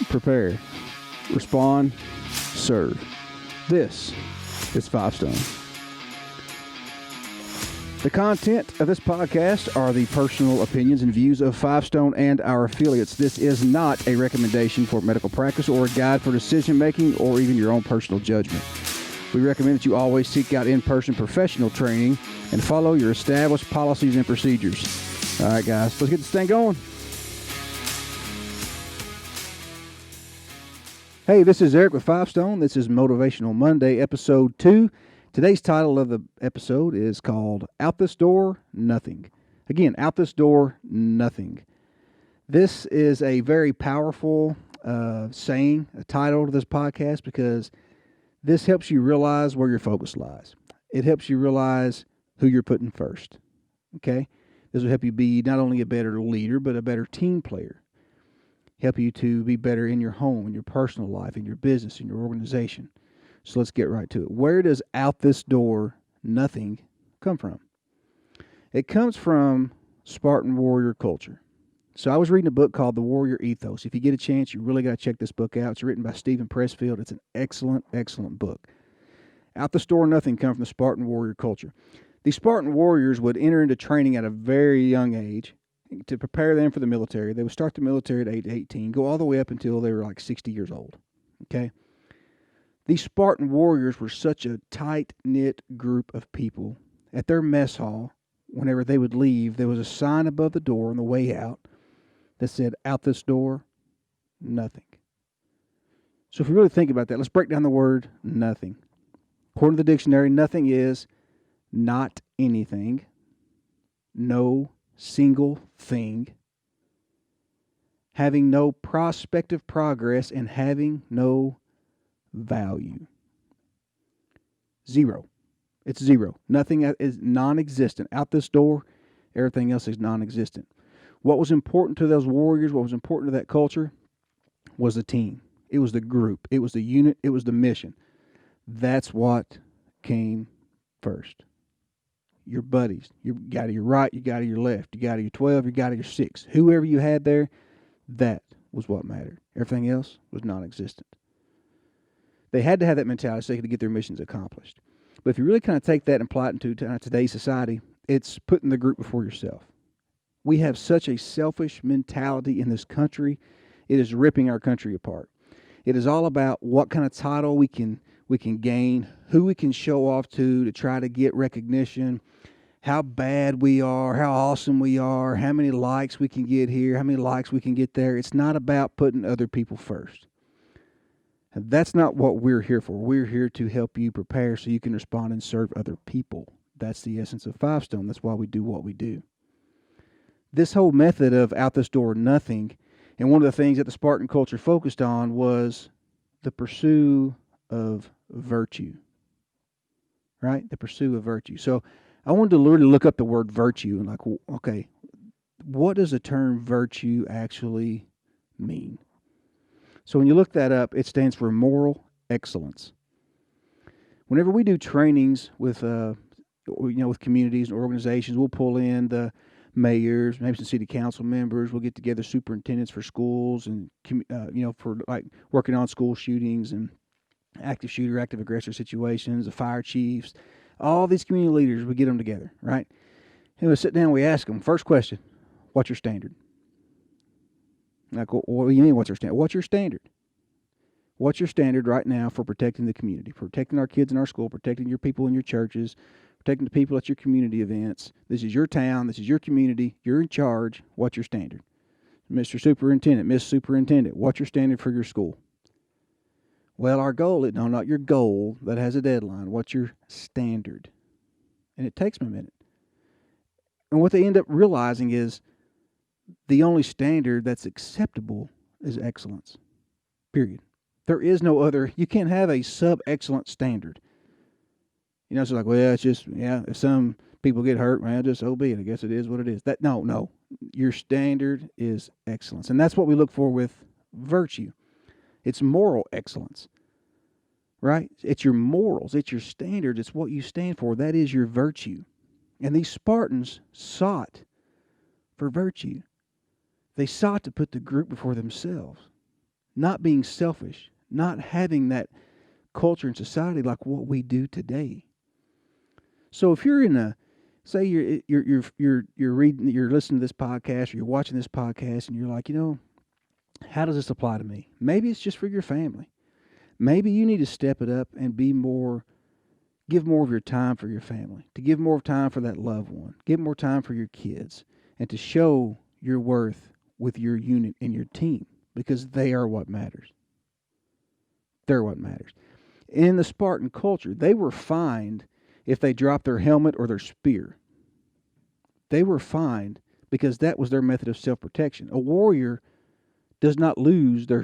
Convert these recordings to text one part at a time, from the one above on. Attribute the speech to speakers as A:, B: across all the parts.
A: prepare, respond, serve. This is 5 Stone. The content of this podcast are the personal opinions and views of 5 Stone and our affiliates. This is not a recommendation for medical practice or a guide for decision making or even your own personal judgment. We recommend that you always seek out in-person professional training and follow your established policies and procedures. All right, guys, let's get this thing going. Hey, this is Eric with 5 Stone. This is Motivational Monday, Episode 2. Today's title of the episode is called Out This Door, Nothing. Again, out this door, nothing. This is a very powerful saying, a title to this podcast, because this helps you realize where your focus lies. It helps you realize who you're putting first. Okay? This will help you be not only a better leader, but a better team player. Help you to be better in your home, in your personal life, in your business, in your organization. So let's get right to it. Where does out this door, nothing come from? It comes from Spartan Warrior culture. So I was reading a book called The Warrior Ethos. If you get a chance, you really got to check this book out. It's written by Stephen Pressfield. It's an excellent, excellent book. Out this door, nothing comes from the Spartan Warrior culture. These Spartan Warriors would enter into training at a very young age to prepare them for the military. They would start the military at age 18, go all the way up until they were like 60 years old. Okay? These Spartan Warriors were such a tight-knit group of people. At their mess hall, whenever they would leave, there was a sign above the door on the way out that said, out this door, nothing. So if you really think about that, let's break down the word nothing. According to the dictionary, nothing is not anything, no single thing, having no prospective progress, and having no value. Zero. It's zero. Nothing is non-existent. Out this door, everything else is non-existent. What was important to those warriors, what was important to that culture, was the team. It was the group. It was the unit. It was the mission. That's what came first. Your buddies. You got to your right, you got to your left, you got to your 12, you got to your 6. Whoever you had there, that was what mattered. Everything else was non-existent. They had to have that mentality so they could get their missions accomplished. But if you really kind of take that and apply it into today's society, it's putting the group before yourself. We have such a selfish mentality in this country. It is ripping our country apart. It is all about what kind of title we can gain, who we can show off to try to get recognition, how bad we are, how awesome we are, how many likes we can get here, how many likes we can get there. It's not about putting other people first. And that's not what we're here for. We're here to help you prepare so you can respond and serve other people. That's the essence of 5 Stone. That's why we do what we do. This whole method of out this door, nothing, and one of the things that the Spartan culture focused on was the pursuit of virtue. Right? The pursuit of virtue. So I wanted to really look up the word virtue and like, okay, what does the term virtue actually mean? So when you look that up, it stands for moral excellence. Whenever we do trainings with, with communities and organizations, we'll pull in the mayors, maybe some city council members. We'll get together superintendents for schools and, for like working on school shootings and active shooter, active aggressor situations, the fire chiefs, all these community leaders. We get them together, right? And we sit down. We ask them first question: what's your standard? Like, what do you mean, what's your standard? What's your standard? What's your standard right now for protecting the community, protecting our kids in our school, protecting your people in your churches, protecting the people at your community events? This is your town. This is your community. You're in charge. What's your standard? Mr. Superintendent, Miss Superintendent, what's your standard for your school? Well, our goal is, no, not your goal. That has a deadline. What's your standard? And it takes them a minute. And what they end up realizing is the only standard that's acceptable is excellence. Period. There is no other. You can't have a sub-excellent standard. It's like, well, it's just, if some people get hurt, man, just so be it. I guess it is what it is. No. Your standard is excellence. And that's what we look for with virtue. It's moral excellence, right? It's your morals. It's your standards. It's what you stand for. That is your virtue. And these Spartans sought for virtue. They sought to put the group before themselves. not being selfish, not having that culture in society like what we do today. So if you're in a, say you're reading, you're listening to this podcast, or you're watching this podcast, and you're like, how does this apply to me? Maybe it's just for your family. Maybe you need to step it up and give more of your time for your family, to give more time for that loved one, give more time for your kids, and to show your worth with your unit and your team, because they are what matters. They're what matters. In the Spartan culture, they were fined if they dropped their helmet or their spear. They were fined because that was their method of self-protection. A warrior does not lose their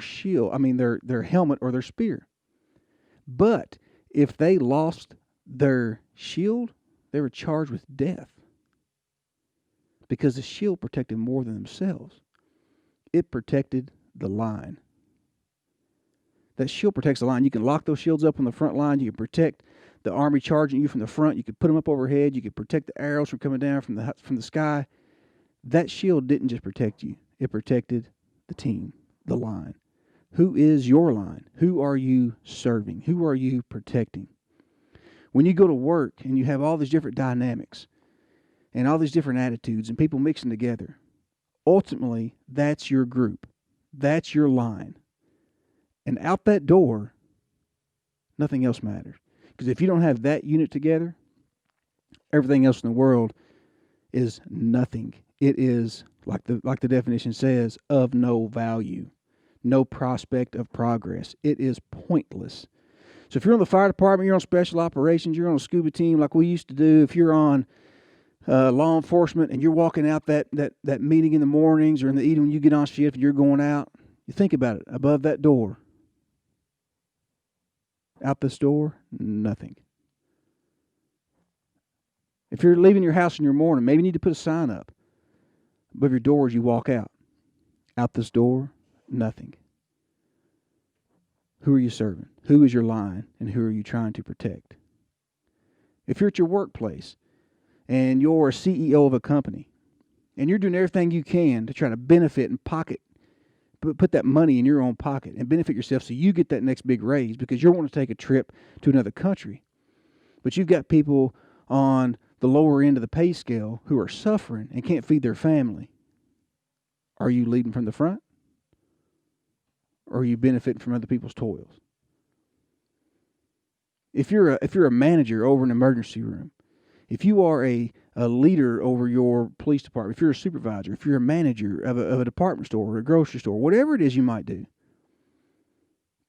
A: their helmet or their spear. But if they lost their shield, they were charged with death, because the shield protected more than themselves. It protected the line. That shield protects the line. You can lock those shields up on the front line. You can protect the army charging you from the front. You could put them up overhead. You could protect the arrows from coming down from the sky. That shield didn't just protect you. It protected the team, the line. Who is your line? Who are you serving? Who are you protecting? When you go to work and you have all these different dynamics and all these different attitudes and people mixing together, ultimately, that's your group. That's your line. And out that door, nothing else matters. Because if you don't have that unit together, everything else in the world is nothing. It is, like the definition says, of no value, no prospect of progress. It is pointless. So if you're on the fire department, you're on special operations, you're on a scuba team like we used to do, if you're on law enforcement and you're walking out that meeting in the mornings or in the evening when you get on shift and you're going out, you think about it, above that door, out this door, nothing. If you're leaving your house in your morning, maybe you need to put a sign up above your door as you walk out. Out this door, nothing. Who are you serving? Who is your line, and who are you trying to protect? If you're at your workplace and you're a CEO of a company and you're doing everything you can to try to benefit and put that money in your own pocket and benefit yourself so you get that next big raise because you want to take a trip to another country, but you've got people on the lower end of the pay scale who are suffering and can't feed their family, are you leading from the front? Or are you benefiting from other people's toils? If you're a manager over an emergency room, if you are a leader over your police department, if you're a supervisor, if you're a manager of a department store or a grocery store, whatever it is you might do,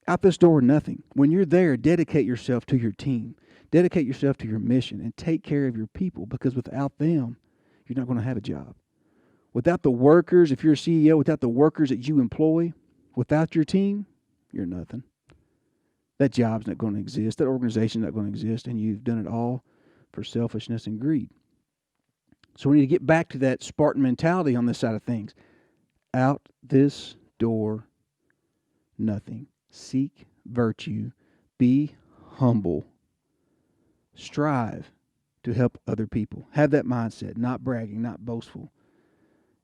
A: out this door, nothing. When you're there, dedicate yourself to your team. Dedicate yourself to your mission and take care of your people, because without them, you're not going to have a job. Without the workers, if you're a CEO, without the workers that you employ, without your team, you're nothing. That job's not going to exist. That organization's not going to exist, and you've done it all for selfishness and greed. So we need to get back to that Spartan mentality on this side of things. Out this door, nothing. Seek virtue. Be humble. Strive to help other people. Have that mindset, not bragging, not boastful.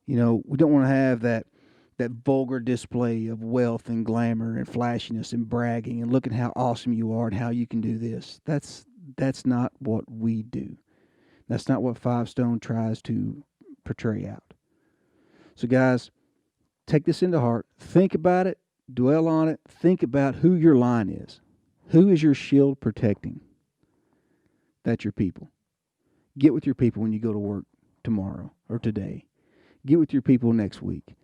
A: We don't want to have that vulgar display of wealth and glamour and flashiness and bragging and look at how awesome you are and how you can do this. That's not what we do. That's not what Five Stone tries to portray out. So guys, take this into heart. Think about it. Dwell on it. Think about who your line is. Who is your shield protecting? That's your people. Get with your people when you go to work tomorrow or today. Get with your people next week.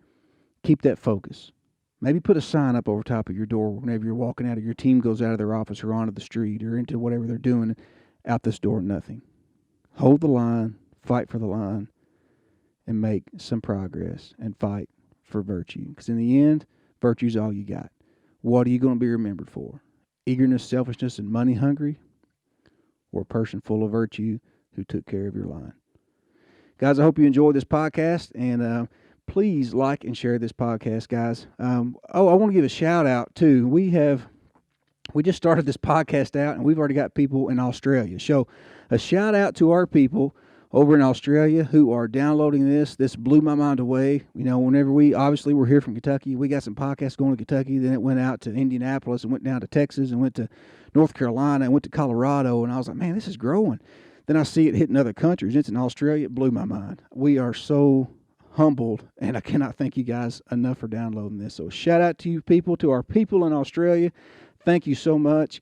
A: Keep that focus. Maybe put a sign up over top of your door whenever you're walking out, or your team goes out of their office or onto the street or into whatever they're doing. Out this door, nothing. Hold the line, fight for the line, and make some progress and fight for virtue. Because in the end, virtue's all you got. What are you going to be remembered for? Eagerness, selfishness, and money hungry? Or a person full of virtue who took care of your line? Guys, I hope you enjoyed this podcast, and please like and share this podcast, guys. I want to give a shout out too. We just started this podcast out, and we've already got people in Australia. So a shout out to our people over in Australia who are downloading this. This blew my mind away. Whenever we're here from Kentucky, we got some podcasts going to Kentucky. Then it went out to Indianapolis and went down to Texas and went to North Carolina and went to Colorado. And I was like, man, this is growing. Then I see it hitting other countries. It's in Australia. It blew my mind. We are so humbled, and I cannot thank you guys enough for downloading this. So shout out to you people, to our people in Australia. Thank you so much.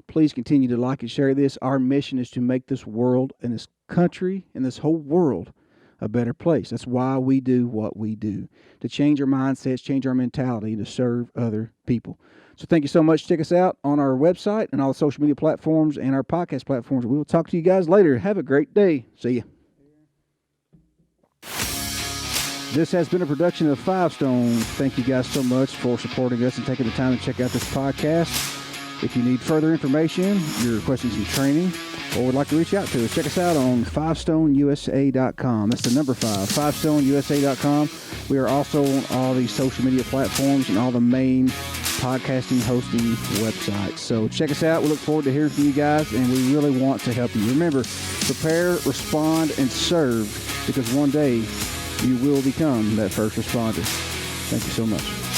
A: Please continue to like and share this. Our mission is to make this world and this country and this whole world a better place. That's why we do what we do, to change our mindsets, change our mentality, to serve other people. So thank you so much. Check us out on our website and all the social media platforms and our podcast platforms. We will talk to you guys later. Have a great day. See ya. This has been a production of Five Stone. Thank you guys so much for supporting us and taking the time to check out this podcast. If you need further information, you're requesting some training, or would like to reach out to us, check us out on 5stoneusa.com. That's the number 5, 5stoneusa.com. We are also on all the social media platforms and all the main podcasting hosting websites. So check us out. We look forward to hearing from you guys, and we really want to help you. Remember, prepare, respond, and serve, because one day you will become that first responder. Thank you so much.